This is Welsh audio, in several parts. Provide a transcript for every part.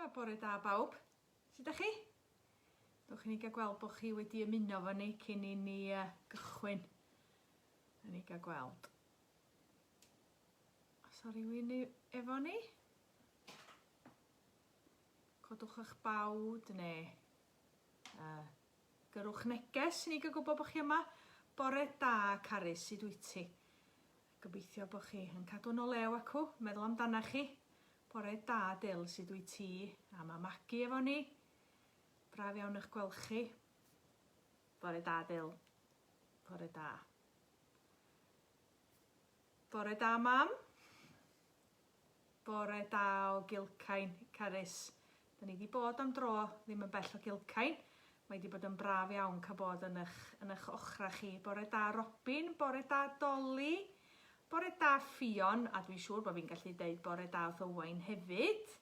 A bore da bawb. Sut ydych chi? Dewch i ni gael gweld bod chi wedi ymuno fo ni cyn i ni gychwyn. A ni gael gweld. Os o rywun efo ni? Codwch eich bawd neu gyrwch neges i ni gael gwybod bod chi yma. Bore da, Carys, sut wyt ti? Gobeithio bod chi yn cadw yn o lew acw, meddwl amdana chi. Bore da, Dil, sut wyt ti? A mae Maggie efo ni. Braf iawn eich gweld chi. Bore da, Dil. Bore da. Bore da, Mam. Bore da o Gilcain, Carys. Da ni wedi bod am dro, ddim yn bell o Gilcain. Mae wedi bod yn braf iawn cael bod yn eich ochra chi. Bore da, Robin. Bore da, Dolly. Bore da, Fion. A dwi'n siŵr bod fi'n gallu deud bore da o Owain hefyd.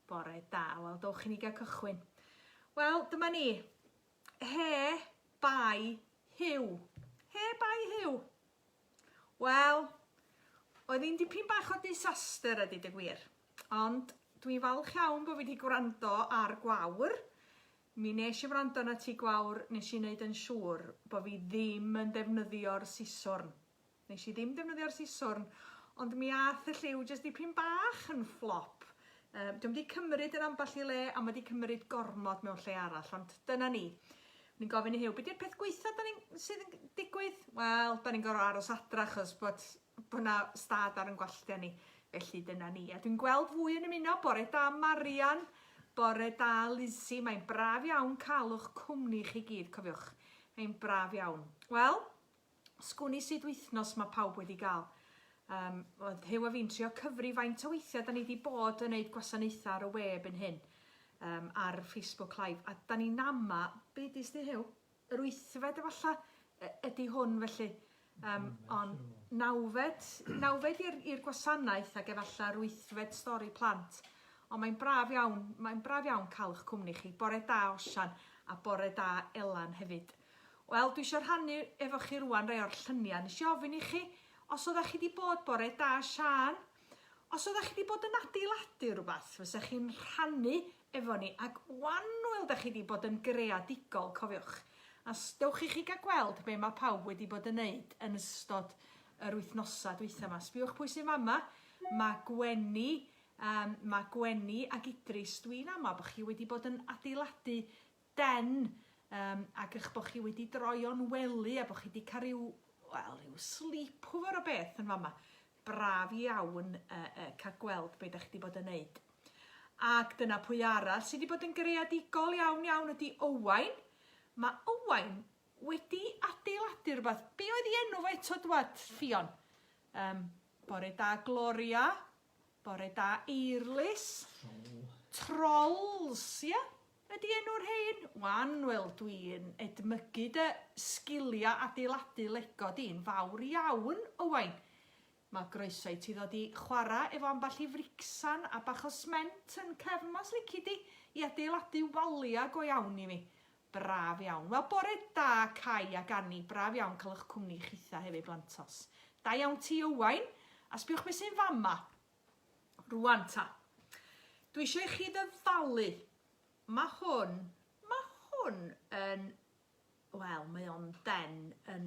Bore da. Wel, dowch i ni gael cychwyn. Wel, dyma ni. He, bai, hiw. He, bai, hiw. Wel, oedd hi'n dipyn bach o disaster ydy dy gwir. Ond dwi'n falch iawn bod fi wedi gwrando ar gwawr. Mi nes i wrando na ti gwawr, nes i wneud yn siŵr bod fi ddim yn defnyddio'r siswrn. Nes i ddim defnyddio'r siswrn, ond mi ath y lliw jyst dipyn bach yn flop. Dwi'n wedi cymryd yn ambell i le, a mae wedi cymryd gormod mewn lle arall, ond dyna ni. Ni'n gofyn i hiw, beth yw'r peth gweitha sydd yn digwydd? Wel, da ni'n gorfod aros adra achos bod yna stad ar yn gwalltia ni, felly dyna ni. A dwi'n gweld fwy yn ymuno, bore da Marian, bore da Lizzie, mae'n braf iawn cael o'ch cwmni chi gyd, cofiwch. Mae'n braf iawn. Wel, sgwni sydd wythnos mae pawb wedi gael. Oedd Hyw a fi'n trio cyfri faint o weithiau da ni wedi bod yn gwneud gwasanaethau ar y web yn hyn ar Facebook Live. A da ni'n ama, be dis di Hyw? Yr wythfed efallai ydy hwn felly. Ond nawfed i'r gwasanaeth ac efallai yr wythfed stori plant. Ond mae'n braf iawn cael eich cwmni chi. Bore da Osian a bore da Elan hefyd. Wel, dwi eisiau rhannu efo chi rwan rai o'r lluniau. Nes i ofyn i chi, os oeddech chi wedi bod bore da Sian, os oeddech chi wedi bod yn adeiladu rhywbeth, fysech chi'n rhannu efo ni, ac wan weldech chi wedi bod yn greadigol, cofiwch. A dewch i chi gael gweld be mae pawb wedi bod yn neud yn ystod yr wythnosau dweitha yma. Sbiwch pwy sy'n fama, mae Gwenny ac Idris. Dwi'n ama bod chi wedi bod yn adeiladu den ac eich bod chi wedi droi o'n wely a bod chi wedi cael rhyw sleepover o beth yn fama. Braf iawn cael gweld beth ydych chi wedi bod yn neud. Ac dyna pwy arall sydd wedi bod yn greadigol iawn ydy Owain. Mae Owain wedi adeiladu rhywbeth. Be oedd ei enw fe eto dwad, Fion? Bore da Gloria, bore da Eirlis, Trolls, ia? Ydy enw'r hein? Wan, wel, dwi'n edmygu dy sgiliau adeiladu Lego di'n fawr iawn, Owain. Mae groeso i ti ddod i chwarae efo ambell i fricsan a bach o sment yn cefn lici di i adeiladu walia go iawn i mi. Braf iawn. Wel, bore da Cai ac Anni, braf iawn cael eich cwmni chitha hefyd blantos. Da iawn ti, Owain, a sbiwch beth sy'n fama. Rwan ta. Dwi eisiau i chi ddyfalu. Mae hwn yn, wel, mae o'n den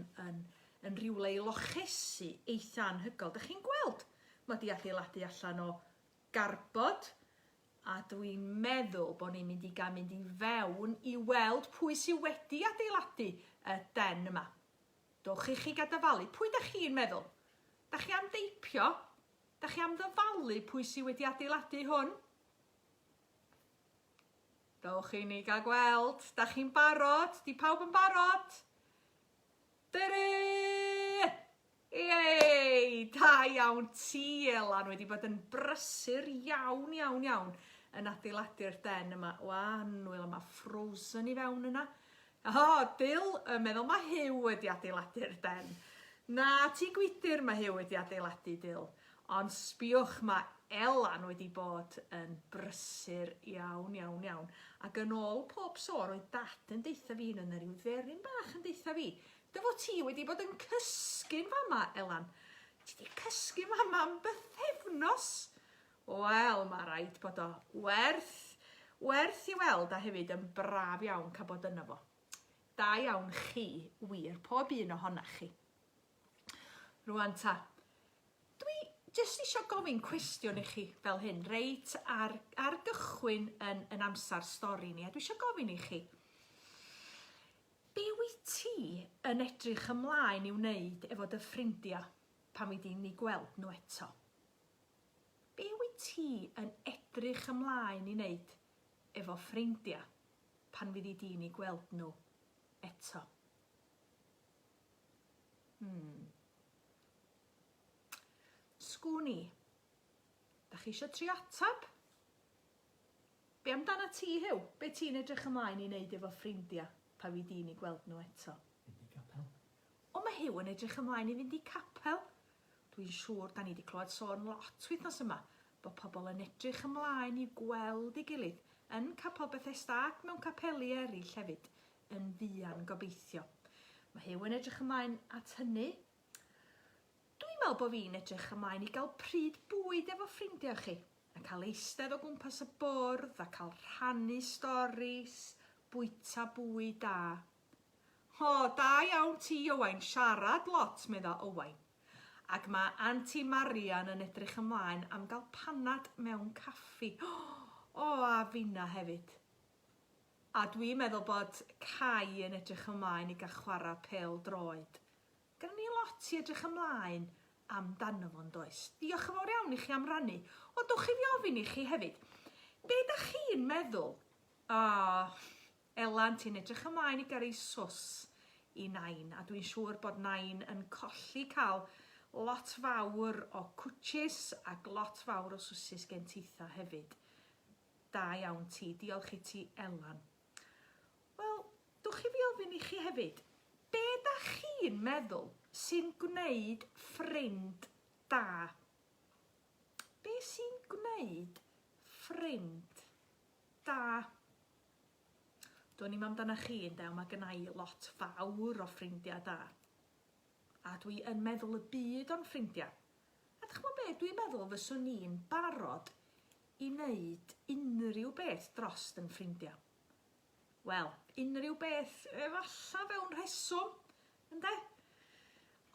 yn rhywle i lochesu eitha anhygol. Dych chi'n gweld? Mae di adeiladu allan o garbod, a dwi'n meddwl bod ni'n mynd i fewn i weld pwy sydd wedi adeiladu y den yma. Dowch i chi gael dyfalu. Pwy dych chi'n meddwl? Dych chi am deipio? Dych chi am ddyfalu pwy sydd wedi adeiladu hwn? Dowch i ni gael gweld. Dach chi'n barod? Di pawb yn barod? Dere! Ei! Da iawn ti, Elan. Wedi bod yn brysur iawn yn adeiladu'r den yma. Wan, wel, mae Frozen i fewn yna. Dil, meddwl mae Hyw wedi adeiladu'r den. Na, ti gwydyr mae Hyw wedi adeiladu, Dil. Ond sbiwch, mae Elan wedi bod yn brysur iawn. Ac yn ôl pob sôn, oedd dat yn deitha fi yn ryw dderin bach yn deitha fi. Dyfo ti wedi bod yn cysgu'n fama, Elan. Ti wedi cysgu fama am bythefnos. Wel, mae rhaid bod o werth Werth i weld a hefyd yn braf iawn cael bod yna fo. Da iawn chi, wir, pob un ohonach chi. Rwan ta, dwi jyst eisiau gofyn cwestiwn i chi fel hyn, reit ar gychwyn yn amser stori ni. A dwi eisiau gofyn i chi, be wyt ti yn edrych ymlaen i wneud efo dy ffrindiau pan fydd ni gweld nhw eto? Be wyt ti yn edrych ymlaen i wneud efo ffrindiau pan fydd ni gweld nhw eto? Sgwn i. Da chi eisiau trio atab? Be amdana ti, Hyw? Be ti'n edrych ymlaen i wneud efo ffrindiau pan fydd ni gweld nhw eto? Fynd i capel. O, mae Hyw yn edrych ymlaen i fynd i capel. Dwi'n siŵr, da ni wedi clywed sôn lot wythnos yma, bod pobl yn edrych ymlaen i gweld ei gilydd yn capel Bethesda ac mewn capeli eraill hefyd yn fuan gobeithio. Mae Hyw yn edrych ymlaen at hynny. Dwi'n meddwl bod fi'n edrych ymlaen i gael pryd bwyd efo ffrindiau chi, a cael eistedd o gwmpas y bwrdd, a cael rhannu storis, bwyta bwyd da. O, da iawn ti, Owain, siarad lot, meddwl Owain. Ac mae Aunty Marian yn edrych ymlaen am gael panad mewn caffi. O, a finna hefyd. A dwi'n meddwl bod Cai yn edrych ymlaen i gael chwarae pêl droed. Gan ni lot i edrych ymlaen amdano fo'n does. Diolch yn fawr iawn i chi am rannu. O, dwch i fi ofyn i chi hefyd. Be da chi'n meddwl? Elan, ti'n edrych ymlaen i gael ei sws i Nain. A dwi'n siŵr bod Nain yn colli cael lot fawr o cwtshys ac lot fawr o swsys gen titha hefyd. Da iawn ti, diolch i ti Elan. Wel, dwch i fi ofyn i chi hefyd, be da chi'n meddwl sy'n gwneud ffrind da? Be sy'n gwneud ffrind da? Do'n i'm amdana chi yn dew, mae gynna i lot fawr o ffrindiau da. A dwi yn meddwl y byd o'n ffrindiau. A dych chi'n be, dwi'n meddwl fyswn i'n barod i wneud unrhyw beth drost yn ffrindiau. Wel, unrhyw beth efalla fewn rheswm, ynde?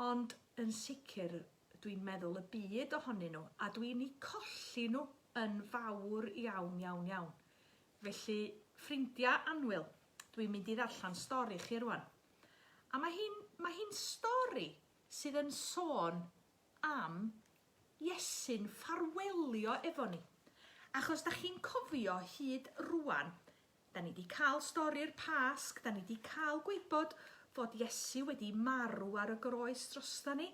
Ond yn sicr dwi'n meddwl y byd ohonyn nhw, a dwi'n eu colli nhw yn fawr iawn, iawn, iawn. Felly, ffrindiau annwyl, dwi'n mynd i ddarllen stori chi rwan. A mae hi'n stori sydd yn sôn am Iesu'n ffarwelio efo ni. Achos da chi'n cofio hyd rwan, da ni wedi cael stori'r Pasg, da ni wedi cael gwybod fod Iesu wedi marw ar y groes drosta ni,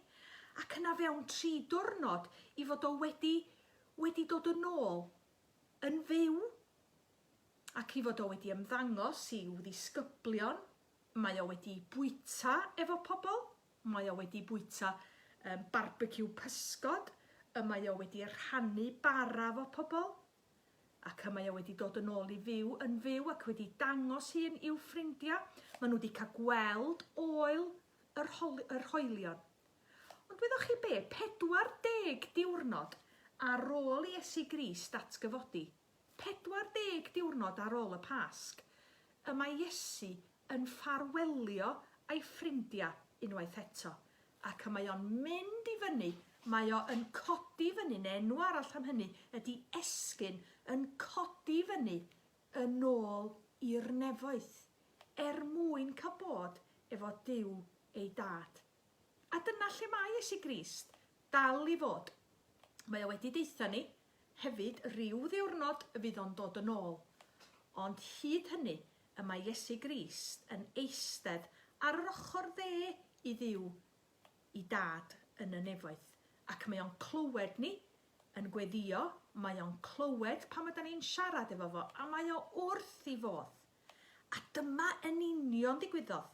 ac yna fewn 3 diwrnod i fod o wedi dod yn ôl yn fyw, ac i fod o wedi ymddangos i'w ddisgyblion. Mae o wedi bwyta efo pobl, mae o wedi bwyta barbecue pysgod, mae o wedi rhannu bara efo pobl, ac mae o wedi dod yn ôl i yn fyw ac wedi dangos hun i'w ffrindiau. Maen nhw wedi cael gweld oel yr hoelion. Ond wyddoch chi be, 40 diwrnod ar ôl i Iesu Grist datgyfodi, 40 diwrnod ar ôl y Pasg, y mae Iesu yn ffarwelio a'i ffrindiau unwaith eto. Ac mae o'n mynd i fyny, mae o yn codi fyny, neu enw arall am hynny ydy esgyn yn codi fyny yn ôl i'r nefoedd, mwyn cael bod efo Duw ei dad. A dyna lle mae Iesu Grist dal i fod. Mae o wedi deitha ni hefyd ryw ddiwrnod y fydd o'n dod yn ôl. Ond hyd hynny, y mae Iesu Grist yn eistedd ar yr ochr dde i Dduw i dad yn y nefoedd. Ac mae o'n clywed ni yn gweddio, mae o'n clywed pan ydyn ni'n siarad efo fo, a mae o wrth i fodd. A dyma yn union ddigwyddodd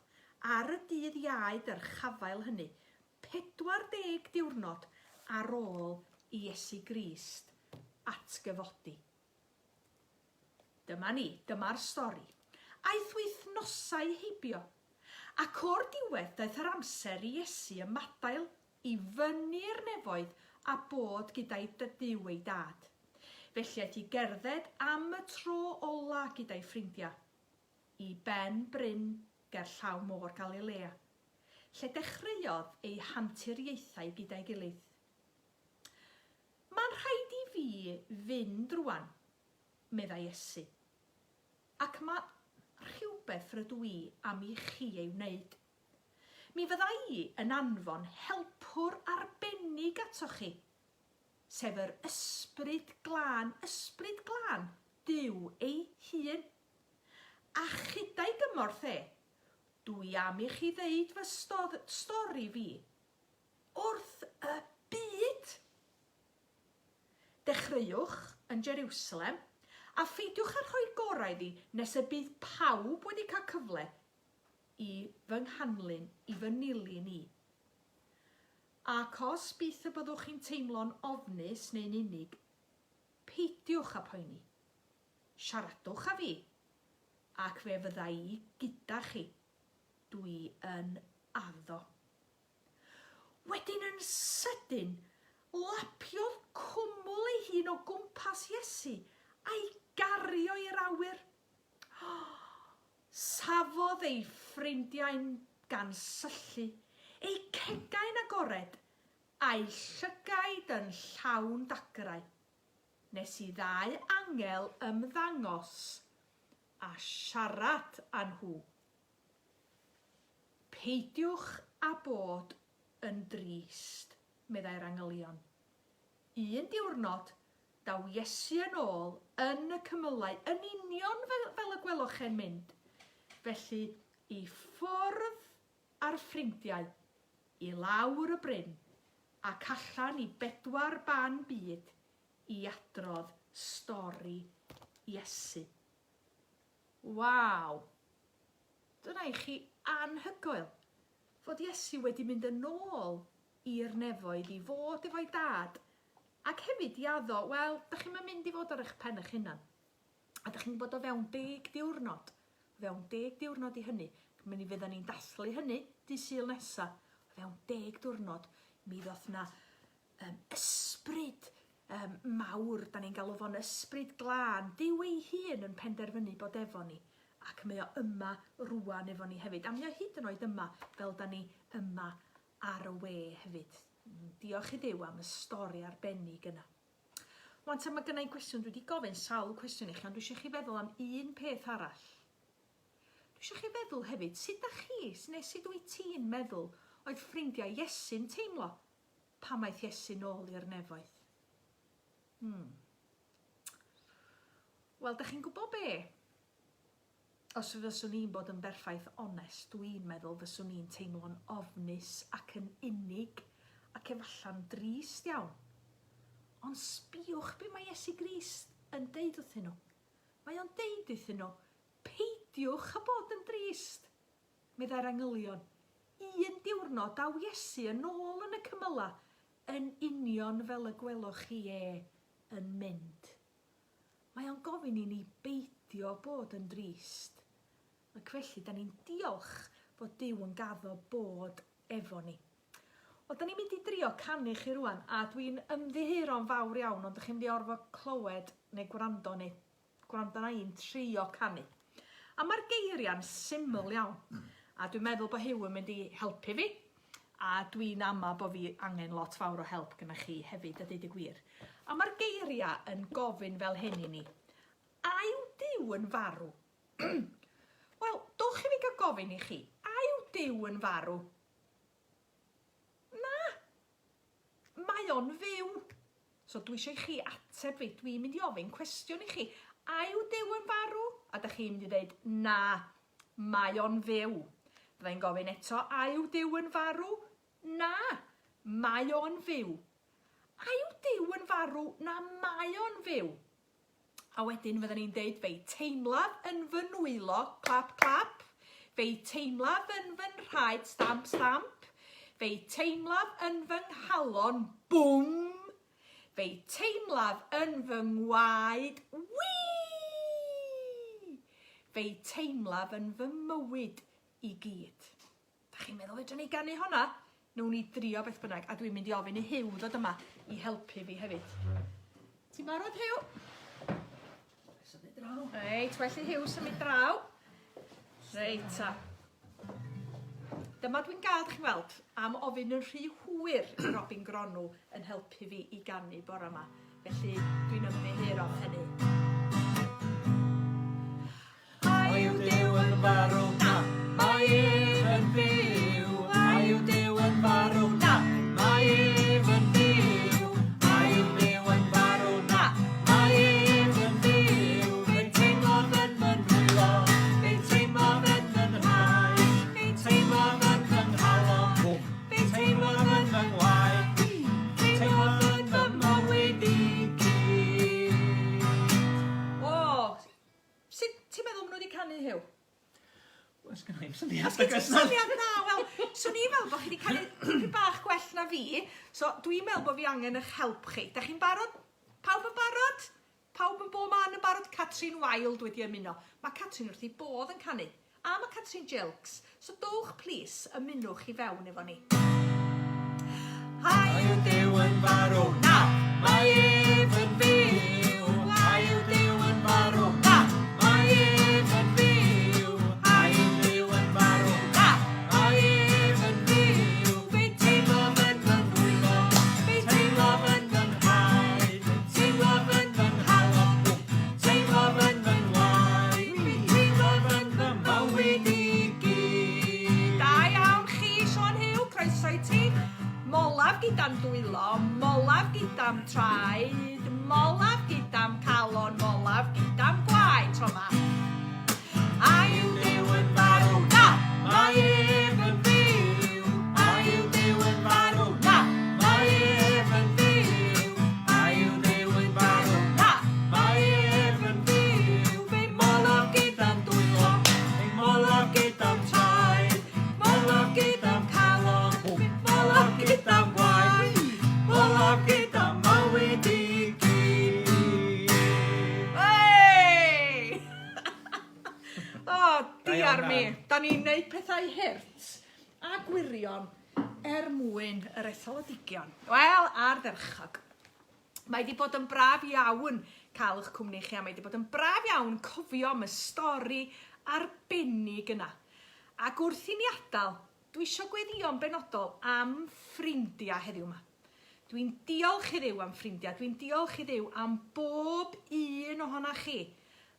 ar y dydd Iau yr chafael hynny, 40 diwrnod ar ôl i Iesu Grist atgyfodi. Dyma ni, dyma'r stori. Aeth wythnosau heibio, ac o'r diwedd daeth yr amser i Iesu ymadael i fyny'r nefoedd a bod gyda'i Duw ei dad. Felly ti gerdded am y tro ola gyda'i ffrindiau i ben Bryn ger llaw môr Galilea, lle dechreuodd ei hanturiaethau gyda'i gilydd. Mae'n rhaid i fi fynd rwan, meddai Iesu, ac mae rhywbeth rydw i am i chi ei wneud. Mi fyddai i yn anfon helpwr arbennig ato chi, sef yr ysbryd glân, Duw ei hun. A chydau gymorth dwi am i chi ddeud fy stori fi wrth y byd. Dechreuwch yn Jerusalem a pheidiwch â rhoi gorau iddi nes y bydd pawb wedi cael cyfle i fy nghanlyn, i fy nilyn i. Ac os byth y byddwch chi'n teimlo'n ofnus neu'n unig, peidiwch â poeni. Siaradwch â fi, ac fe fydda i gyda chi. Dwi yn addo. Wedyn yn sydyn, lapiodd cwmwl ei hun o gwmpas Iesu a'i gario i'r awyr. Safodd ei ffrindiau'n gan syllu, ei cegau'n agored, a'i llygaid yn llawn dagrau. Nes i ddau angel ymddangos a siarad â nhw. Peidiwch â bod yn drist, meddai'r angylion. Un diwrnod, daw Iesu yn ôl yn y cymylau, yn union fel y gwelwch e'n mynd. Felly, i ffwrdd a'r ffrindiau, i lawr y bryn, ac allan i 4 ban byd i adrodd stori Iesu. Waw! Dyna i chi anhygoel fod Iesu wedi mynd yn ôl i'r nefoedd i fod efo'i dad, ac hefyd i addo, wel, dych chi'n mynd i fod ar eich pen eich hunan, a dych chi'n bod o fewn 10 diwrnod. Fewn 10 diwrnod i hynny. Mi fyddan ni'n dathlu hynny dydd Sul nesa. Fewn 10 diwrnod, mi ddoth na ysbryd mawr, da ni'n galw fo'n ysbryd glân, Duw ei hun yn penderfynu bod efo ni, ac mae o yma rwan efo ni hefyd. A mae o hyd yn oed yma fel da ni yma ar y we hefyd. Diolch i Duw am y stori arbennig yna. Wan ta mae gynna i gwestiwn, dwi wedi gofyn sawl cwestiwn i chi, ond dwi eisiau chi feddwl am un peth arall. Dwi eisiau chi feddwl hefyd, sut da chi, sut wyt ti'n meddwl oedd ffrindiau Iesu'n teimlo pam aeth Iesu nôl i'r nefoedd? Wel, da chi'n gwybod be? Os fyswn i'n bod yn berffaith onest, dwi'n meddwl fyswn i'n teimlo'n ofnus ac yn unig ac efalla'n drist iawn. Ond sbiwch be mae Iesu Grist yn deud wrthyn nhw. Mae o'n deud wrthyn nhw, peidiwch â bod yn drist, meddai'r angylion. Un diwrnod daw Iesu yn ôl yn y cymyla, yn union fel y gwelwch chi yn mynd. Mae o'n gofyn i ni beidio bod yn drist. Ac felly, da ni'n diolch fod Duw yn gaddo bod efo ni. Wel, da ni'n mynd i drio canu chi rwan, a dwi'n ymddihero'n fawr iawn, ond ydych chi'n mynd i orfod clywed neu gwrando na i'n trio canu. A mae'r geiriau'n syml iawn, a dwi'n meddwl bod Huw yn mynd i helpu fi, a dwi'n ama bod fi angen lot fawr o help gyda chi hefyd, a deud y gwir. A mae'r geiriau yn gofyn fel hyn i ni. A yw Duw yn farw? Wel, dwch i fi gael gofyn i chi. A yw Duw yn farw? Na. Mae o'n fyw. So dwi eisiau chi ateb fi. Dwi'n mynd i ofyn cwestiwn i chi. A yw Duw yn farw? A da chi'n mynd i dweud, na, mae o'n fyw. Fyddai'n gofyn eto, a yw Duw yn farw? Na, mae o'n fyw. A yw Duw yn farw? Na, mae o'n fyw. A wedyn fydden ni'n deud, fei teimlaf yn fy nwylo, clap, clap. Fei teimlaf yn fy nhraed, stamp, stamp. Fei teimlaf yn fy nghalon, bwm. Fei teimlaf yn fy ngwaed, wii! Fei teimlaf yn fy mywyd i gyd. Da chi'n meddwl fedrwn ni ganu honna? Nw'n ni drio beth bynnag, a dwi'n mynd i ofyn i Huw ddod yma i helpu fi hefyd. Ti'n barod, Hiw? Symud draw. Reit, well i Hiw symud draw. Reit, ta. Dyma dwi'n gad chi weld am ofyn yn rhy hwyr i Robin Gronw yn helpu fi i ganu bore yma. Felly dwi'n ymddiheuro am hynny. A yw Duw yn farw? Na, mae ef yn fyw. A yw Duw yn farw? Na, mae ef yn fyw. A yw Duw yn farw? Na, mae ef yn fyw. Fe'n teimlo fe'n mynwylo, fe'n teimlo fe'n mynhau, fe'n teimlo fe'n mynhalon, fe'n teimlo fe'n myngwaed, fe'n teimlo fe'n fy mywyd i gyd. O, sut ti'n meddwl maen nhw wedi canu, Hiw? Wel, sgynna i'n syniad. Os gen ti'n syniad na, wel, swn i'n meddwl bod chi wedi canu dipyn bach gwell na fi, so dwi'n meddwl bod fi angen eich help chi. Da chi'n barod? Pawb yn barod? Pawb yn bob man yn barod? Catrin Wild wedi ymuno. Mae Catrin wrth i bodd yn canu. A mae Catrin Jilks. So dowch, plis, ymunwch i fewn efo ni. A yw Duw yn farw? Na, mae ef yn fyw. A yw Duw yn farw? Na, mae ef yn fyw. A yw Duw yn farw? Na, mae ef yn fyw. Fe'n teimlo fe'n mynwylo, fe'n teimlo fe'n mynhau, fe'n teimlo fe'n mynhalon, teimlo fe'n mynwaed, fe'n teimlo fe'n fy mywyd i gyd. Da iawn chi, Siôn Hiw, croeso i ti. Molaf gyda'n dwylo, molaf gyda'n traed, molaf gyda'n calon, molaf gyda'n gwaed, tro ma. A yw Duw yn farw? Na, mae ef yn fyw. A yw Duw yn farw? Na, mae ef yn fyw. A yw Duw yn farw? Na, mae ef yn fyw. Fe'n molaf gyda'n dwylo, fe'n molaf gyda'n traed, molaf gyda'n calon, fe'n molaf gyda'n gwaed, molaf gyda'n mywyd i gyd. Hei! O, diar iawn, mi. Ann. Da ni'n neud pethau hirt a gwirion mwyn yr etholedigion. Wel, ar ddyrchog. Mae wedi bod yn braf iawn cael eich cwmni chi, a mae wedi bod yn braf iawn cofio am y stori arbennig yna. Ac wrth i ni adael, dwi eisiau gweddïo'n benodol am ffrindiau heddiw yma. Dwi'n diolch i Dduw am ffrindiau, dwi'n diolch i Dduw am bob un ohonoch chi.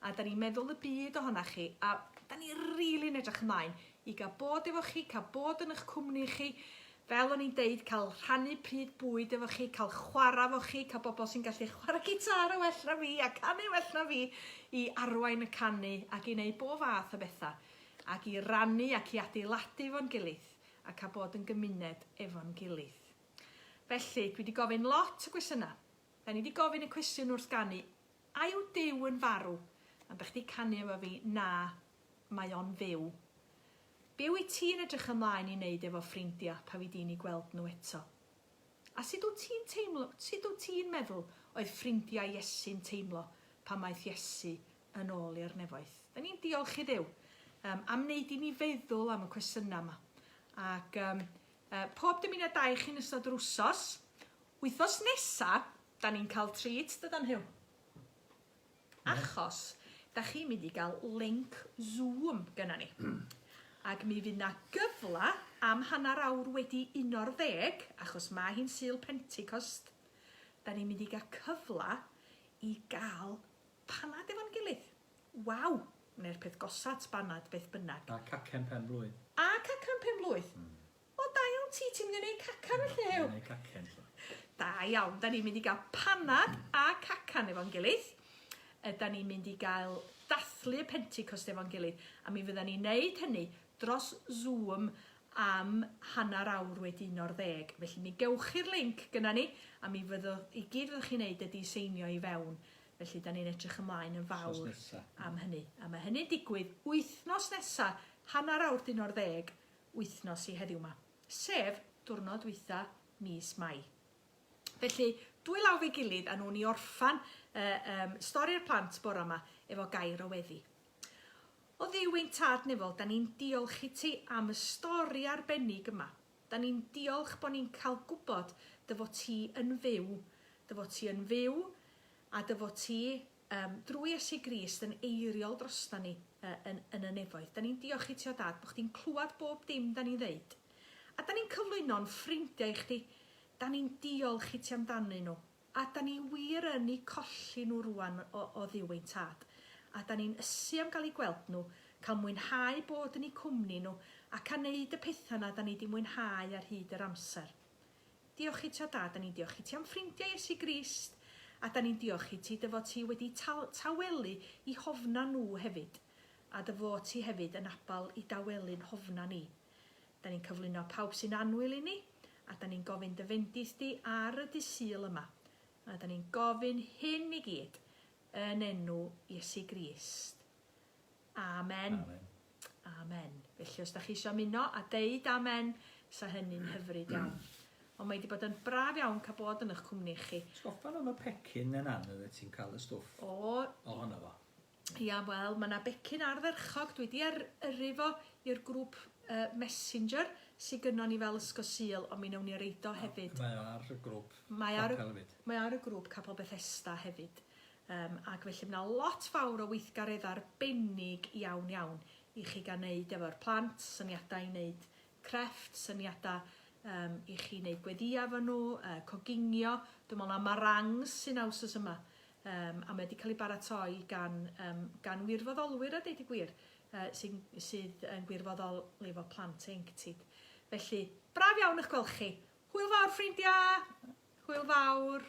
A da ni'n meddwl y byd ohonoch chi, a da ni'n rili'n edrych ymlaen i gael bod efo chi, cael bod yn eich cwmni chi, fel o'n i'n deud, cael rhannu pryd bwyd efo chi, cael chwarae efo chi, cael bobl sy'n gallu chwarae gitar well na fi a canu well na fi i arwain y canu ac i wneud bob fath o bethau ac i rannu ac i adeiladu efo'n gilydd a cael bod yn gymuned efo'n gilydd. Felly, dwi wedi gofyn lot o gwestiynau. Da ni wedi gofyn y cwestiwn wrth ganu, a yw Duw yn farw? A bych chi canu efo fi, na, mae o'n fyw. Be wyt ti'n edrych ymlaen i wneud efo ffrindiau pa fi di'n i gweld nhw eto? A sut wyt ti'n teimlo, sut wyt ti'n meddwl oedd ffrindiau Iesu'n teimlo pan maeth Iesu yn ôl i'r nefoedd? Da ni'n diolch i Dduw am wneud i ni feddwl am y cwestiynau yma. Ac pob dymuniad da i chi'n ystod yr wsos, wythnos nesaf, da ni'n cael treat, dydan Hiw? Achos, da chi'n mynd i gael link Zoom gyda ni. Ac mi fydd na gyfla am hanner awr wedi 11, achos mae hi'n Sul Pentecost, da ni'n mynd i gael cyfla i gael panad efo'n gilydd. Waw! Neu'r peth gosat banad beth bynnag. A cacen pen blwydd. A cacan pen blwydd. O, da iawn ti'n mynd i wneud cacan felly, Hiw? Neu cacen. Da iawn, da ni'n mynd i gael panad a cacan efo'n gilydd. Da ni'n mynd i gael dathlu y Pentecost efo'n gilydd. A mi fydda ni'n neud hynny dros Zoom am hanner awr wedi 11. Felly mi gewch chi'r link gyda ni, a mi fyddwch, i gyd fyddwch chi'n neud ydi seinio i fewn. Felly, da ni'n edrych ymlaen yn fawr am hynny. A mae hynny'n digwydd wythnos nesaf, hanner awr 11, wythnos i heddiw yma. Sef diwrnod wytha mis Mai. Felly, dwy law fe gilydd a nhw'n i orffan stori'r plant bore yma efo gair o weddi. O Dduw ein tad nefol, da ni'n diolch i ti am y stori arbennig yma. Da ni'n diolch bod ni'n cael gwybod dy fod ti yn fyw. Dy fod ti yn fyw A dyfo ti drwy Iesu Grist yn eiriol drostan ni yn y nefoedd. Da ni'n diolch i ti o dad bod chdi'n clywed bob dim da ni'n ddeud. A da ni'n cyflwyno'n ffrindiau i chdi. Da ni'n diolch i ti amdanyn nhw. A da ni wir yn eu colli nhw rwan o ddiwynt tad. A da ni'n ysu am gael eu gweld nhw, cael mwynhau bod yn eu cwmni nhw, ac a wneud y pethau yna da ni wedi mwynhau ar hyd yr amser. Diolch i ti o dad, da ni'n diolch i ti am ffrindiau Iesu Grist, a da ni'n diolch i ti dyfo ti wedi tawelu i hofna nhw hefyd, a dyfo ti hefyd yn abal i dawelu'n hofna ni. Da ni'n cyflwyno pawb sy'n anwyl i ni, a da ni'n gofyn dy fendith di ar y dysil yma. A da ni'n gofyn hyn i gyd yn enw Iesu Grist. Amen. Amen. Amen. Felly os da chi eisiau ymuno a deud amen, sa hynny'n hyfryd iawn. Ond mae wedi bod yn braf iawn cael bod yn eich cwmni chi. Sgoffa am y pecyn yn anodd ti'n cael y stwff ohono fo. Ia, wel, mae yna becyn ardderchog. Dwi wedi yrru fo i'r grŵp Messenger sy'n gynnon ni fel ysgol Sul, ond mi wnawn ni reid o hefyd. Mae ar y grŵp Mae ar Capel hefyd. Mae ar y grŵp Capel Bethesda hefyd. Ac felly mae lot fawr o weithgaredd arbennig iawn i chi gael wneud efo'r plant, syniadau i wneud crefft, syniadau i chi wneud gweddia efo nhw, coginio. Dwi'n meddwl na marangs sy'n awsos yma. A mae wedi cael ei baratoi gan wirfoddolwyr a deud y gwir, sydd yn gwirfoddol efo plant ieuenctid. Felly, braf iawn eich gweld chi. Hwyl fawr ffrindiau! Hwyl fawr!